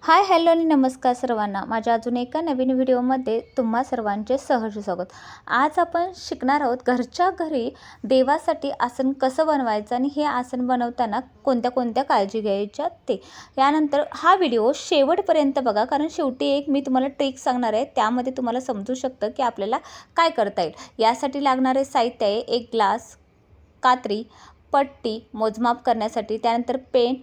Hi hello आणि नमस्कार सर्वांना. माझ्या अजून एका नवीन व्हिडिओमध्ये तुम्हा सर्वांचे सहर्ष स्वागत. आज आपण शिकणार आहोत घरच्या घरी देवासाठी आसन कसं बनवायचं आणि हे आसन बनवताना कोणत्या कोणत्या काळजी घ्यायच्या ते. यानंतर हा व्हिडिओ शेवटपर्यंत बघा, कारण शेवटी एक मी तुम्हाला ट्रिक सांगणार आहे, त्यामध्ये तुम्हाला समजू शकतं की आपल्याला काय करता येईल. यासाठी लागणारे साहित्य आहे एक ग्लास, कात्री, पट्टी मोजमाप करण्यासाठी, त्यानंतर पेन,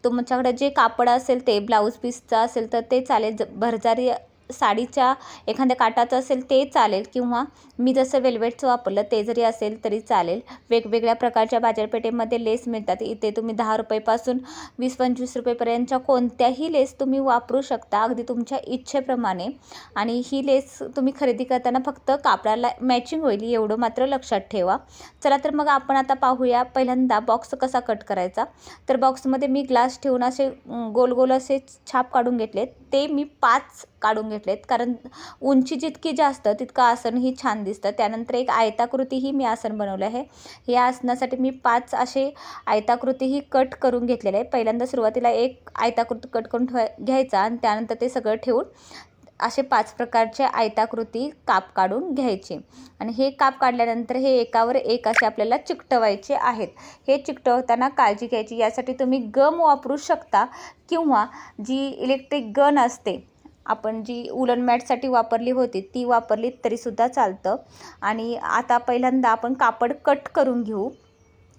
तुमच्याकडे जे कापड असेल ते ब्लाऊज पीसचं असेल तर ते चालेल, भरजारी साडीच्या एखाद्या काठाचं असेल ते चालेल, किंवा मी जसं वेल्वेटचं वापरलं ते जरी असेल तरी चालेल. वेगवेगळ्या प्रकारच्या बाजारपेठेमध्ये लेस मिळतात. इथे तुम्ही 10 रुपयेपासून 20-25 रुपयेपर्यंतच्या कोणत्याही लेस तुम्ही वापरू शकता, अगदी तुमच्या इच्छेप्रमाणे. आणि ही लेस तुम्ही खरेदी करताना फक्त कापडाला मॅचिंग होईल एवढं मात्र लक्षात ठेवा. चला तर मग आपण आता पाहूया पहिल्यांदा बॉक्स कसा कट करायचा. तर बॉक्समध्ये मी ग्लास ठेवून असे गोल गोल असे छाप काढून घेतलेत. ते मी 5 काढून घेतलेत, कारण उंची जितकी जास्त तितकं आसन ही छान दिसतं. त्यानंतर एक आयताकृतीही मी आसन बनवलं आहे. या आसनासाठी मी 5 असे आयताकृतीही कट करून घेतलेले आहे. पहिल्यांदा सुरुवातीला एक आयताकृती कट करून घ्यायचा आणि त्यानंतर ते सगळं ठेवून असे 5 प्रकारचे आयताकृती काप काढून घ्यायचे. आणि हे काप काढल्यानंतर हे एकावर एक असे आपल्याला चिकटवायचे आहेत. हे चिकटवताना काळजी घ्यायची. यासाठी तुम्ही गम वापरू शकता, किंवा जी इलेक्ट्रिक गन असते, आपण जी उलन मॅटसाठी वापरली होती ती वापरली तरीसुद्धा चालतं. आणि आता पहिल्यांदा आपण कापड कट करून घेऊ.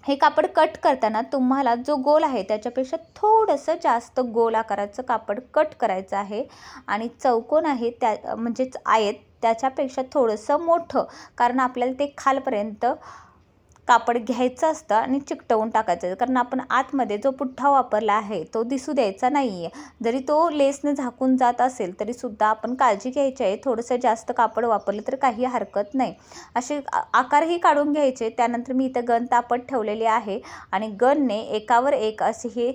हे कापड कट करताना तुम्हाला जो गोल आहे त्याच्यापेक्षा थोडंसं जास्त गोल आकाराचं कापड कट करायचं आहे. आणि चौकोन आहे त्या म्हणजेच आयत त्याच्यापेक्षा थोडंसं मोठं, कारण आपल्याला ते खालपर्यंत कापड घ्यायचं असतं आणि चिकटवून टाकायचं. कारण आपण आतमध्ये जो पुठ्ठा वापरला आहे तो दिसू द्यायचा नाही आहे. जरी तो लेसने झाकून जात असेल तरीसुद्धा आपण काळजी घ्यायची आहे. थोडंसं जास्त कापड वापरलं तर काही हरकत नाही. असे आकारही काढून घ्यायचे. त्यानंतर मी इथं गन तापत ठेवलेली आहे आणि गनने एकावर एक असे हे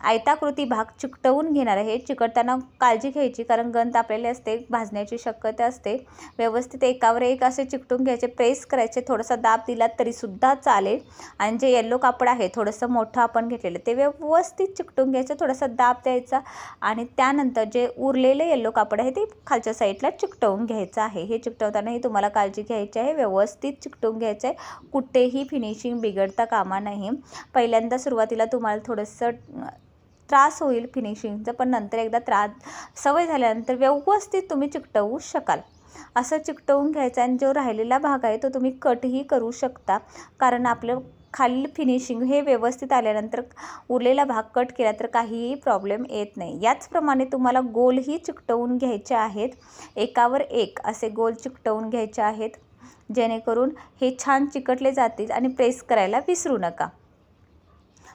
आयताकृती भाग चिकटवून घेणार आहे. चिकटताना काळजी घ्यायची, कारण गन तापलेले असते, भाजण्याची शक्यता असते. व्यवस्थित एकावर एक असे चिकटून घ्यायचे, प्रेस करायचे. थोडासा दाब दिला तरीसुद्धा चालेल. आणि जे येल्लो कापड आहे थोडंसं मोठं आपण घेतलेलं ते व्यवस्थित चिकटून घ्यायचं, थोडासा दाब द्यायचा. आणि त्यानंतर जे उरलेलं येल्लो कापड आहे ते खालच्या साईडला चिकटवून घ्यायचं आहे. हे चिकटवतानाही तुम्हाला काळजी घ्यायची आहे, व्यवस्थित चिकटवून घ्यायचं आहे, कुठेही फिनिशिंग बिघडता कामा नाही. पहिल्यांदा सुरुवातीला तुम्हाला थोडंसं त्रास होईल फिनिशिंगचं, पण नंतर एकदा सवय झाल्यानंतर व्यवस्थित तुम्ही चिकटवू शकाल. असं चिकटवून घ्यायचं. आणि जो राहिलेला भाग आहे तो तुम्ही कटही करू शकता, कारण आपलं खाली फिनिशिंग हे व्यवस्थित आल्यानंतर उरलेला भाग कट केला तर काहीही प्रॉब्लेम येत नाही. याचप्रमाणे तुम्हाला गोलही चिकटवून घ्यायचे आहेत. एकावर एक असे गोल चिकटवून घ्यायचे आहेत, जेणेकरून हे छान चिकटले जातील. आणि प्रेस करायला विसरू नका.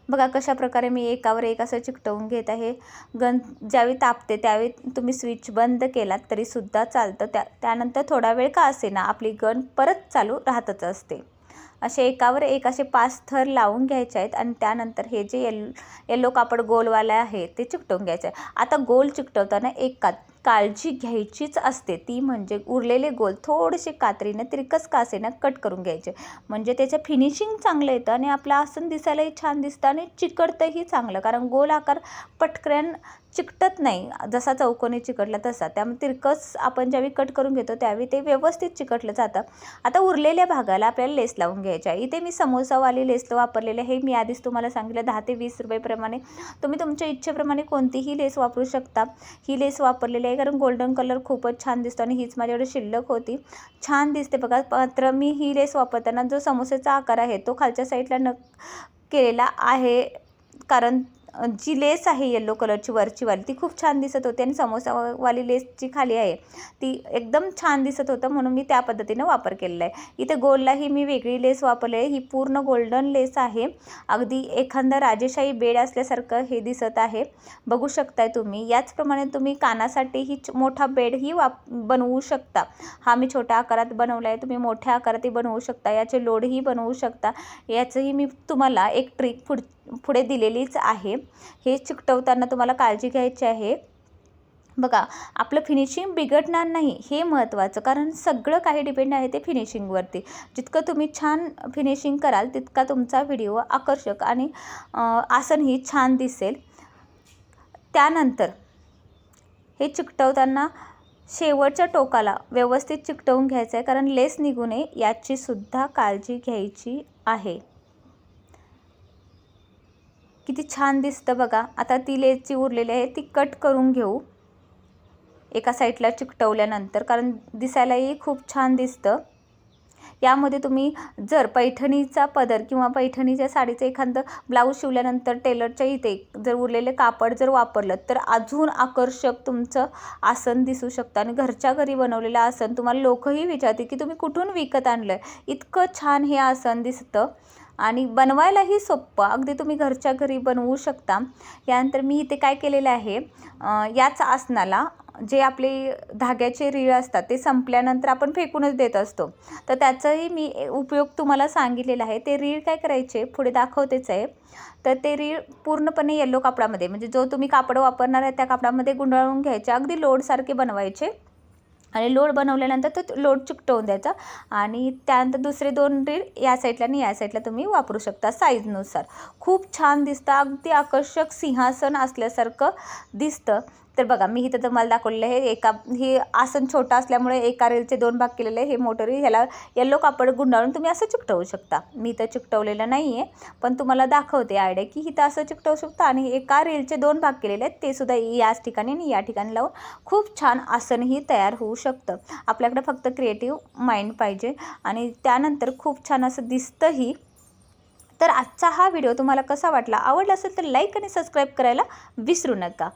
बघा कशा प्रकारे मी एकावर एक असं चिकटवून घेत आहे. गन ज्यावेळी तापते त्यावेळी तुम्ही स्विच बंद केलात तरीसुद्धा चालतं. त्यानंतर थोडा वेळ का असेना आपली गन परत चालू राहतच असते. असे एकावर एक असे 5 थर लावून घ्यायचे आहेत. आणि त्यानंतर हे जे येल्लो कापड गोलवाला आहे ते चिकटवून घ्यायचं आहे. आता गोल चिकटवताना एक काळजी घ्यायचीच असते, ती म्हणजे उरलेले गोल थोडेसे कात्रीने तिरकस का असेना कट करून घ्यायचे, म्हणजे त्याचं फिनिशिंग चांगलं येतं आणि आपलं आसन दिसायलाही छान दिसतं आणि चिकटतंही चांगलं. कारण गोल आकार पटकन चिकटत नाही, जसा चौकोनी चिकटला तसा. त्यामुळे तिरकस आपण ज्यावेळी कट करून घेतो त्यावेळी ते व्यवस्थित चिकटलं जातं. आता उरलेल्या भागाला आपल्याला लेस लावून घ्यायची आहे. इथे मी समोसावाली लेस वापरलेले आहे. मी आधीच तुम्हाला सांगितलं 10 ते 20 रुपयेप्रमाणे. तुम्ही तुमच्या इच्छेप्रमाणे कोणतीही लेस वापरू शकता. ही लेस वापरलेली आहे कारण गोल्डन कलर खूपच छान दिसतो आणि हीच माझ्याकडे शिल्लक होती. छान दिसते बघा. मात्र मी ही लेस वापरताना जो समोसेचा आकार आहे तो खालच्या साईडला केलेला आहे, कारण जी लेस आहे येल्लो कलरची वरचीवाली ती खूप छान दिसत होती आणि समोसावाली लेस जी खाली आहे ती एकदम छान दिसत होतं, म्हणून मी त्या पद्धतीनं वापर केलेला आहे. इथे गोललाही मी वेगळी लेस वापरली आहे. ही पूर्ण गोल्डन लेस आहे. अगदी एखादा राजेशाही बेड असल्यासारखं हे दिसत आहे, बघू शकताय तुम्ही. याचप्रमाणे तुम्ही कानासाठीही मोठा बेडही बनवू शकता. हा मी छोट्या आकारात बनवला आहे, तुम्ही मोठ्या आकारातही बनवू शकता. याचे लोडही बनवू शकता. याचंही मी तुम्हाला एक ट्रिक पुढे दिलेलीच आहे. हे चिकटवताना तुम्हाला काळजी घ्यायची आहे. बघा आपलं फिनिशिंग बिघडणार नाही हे महत्त्वाचं, कारण सगळं काही डिपेंड आहे ते फिनिशिंगवरती. जितकं तुम्ही छान फिनिशिंग कराल तितका तुमचा व्हिडिओ आकर्षक आणि आसनही छान दिसेल. त्यानंतर हे चिकटवताना शेवटच्या टोकाला व्यवस्थित चिकटवून घ्यायचं आहे, कारण लेस निघू नये याची सुद्धा काळजी घ्यायची आहे. किती छान दिसतं बघा. आता ती लेसची उरलेली आहे ती कट करून घेऊ एका साईडला चिकटवल्यानंतर, कारण दिसायलाही खूप छान दिसतं. यामध्ये तुम्ही जर पैठणीचा पदर किंवा पैठणीच्या साडीचं एखादं ब्लाऊज शिवल्यानंतर टेलरच्या इथे जर उरलेले कापड जर वापरलं तर अजून आकर्षक तुमचं आसन दिसू शकतं. आणि घरच्या घरी बनवलेलं आसन तुम्हाला लोकही विचारतील की तुम्ही कुठून विकत आणलं आहे. इतकं छान हे आसन दिसतं आणि बनवायलाही सोपं, अगदी तुम्ही घरच्या घरी बनवू शकता. यानंतर मी इथे काय केलेलं आहे, याच आसनाला जे आपले धाग्याचे रीळ असतात ते संपल्यानंतर आपण फेकूनच देत असतो, तर त्याचाही मी उपयोग तुम्हाला सांगितलेला आहे. ते रीळ काय करायचे पुढे दाखवतेच आहे. तर ते रीळ पूर्णपणे येलो कापडामध्ये, म्हणजे जो तुम्ही कापड वापरणार आहे त्या कापडामध्ये गुंडाळून घ्यायचे, अगदी लोडसारखे बनवायचे. आणि लोड बनवल्यानंतर तो लोड चिकटवून द्यायचा आणि त्यानंतर दुसरे 2 रीळ या साईडला आणि या साईडला तुम्ही वापरू शकता साईजनुसार. खूप छान दिसतं, अगदी आकर्षक सिंहासन असल्यासारखं दिसतं. तर बघा मी इथं तुम्हाला दाखवलेलं आहे. हे आसन छोटं असल्यामुळे एका रीलचे 2 भाग केलेले आहे. हे मोठं रील, ह्याला येलो कापड गुंडाळून तुम्ही असं चिकटवू शकता. मी इथं चिकटवलेलं नाही आहे, पण तुम्हाला दाखवते आयडिया की इथं असं चिकटवू शकता. आणि एका रीलचे 2 भाग केलेले आहेत, ते सुद्धा याच ठिकाणी आणि या ठिकाणी लावून खूप छान आसनही तयार होऊ शकतं. आपल्याकडे फक्त क्रिएटिव्ह माइंड पाहिजे आणि त्यानंतर खूप छान असं दिसतंही. तर आजचा हा व्हिडिओ तुम्हाला कसा वाटला, आवडला असेल तर लाईक आणि सबस्क्राईब करायला विसरू नका.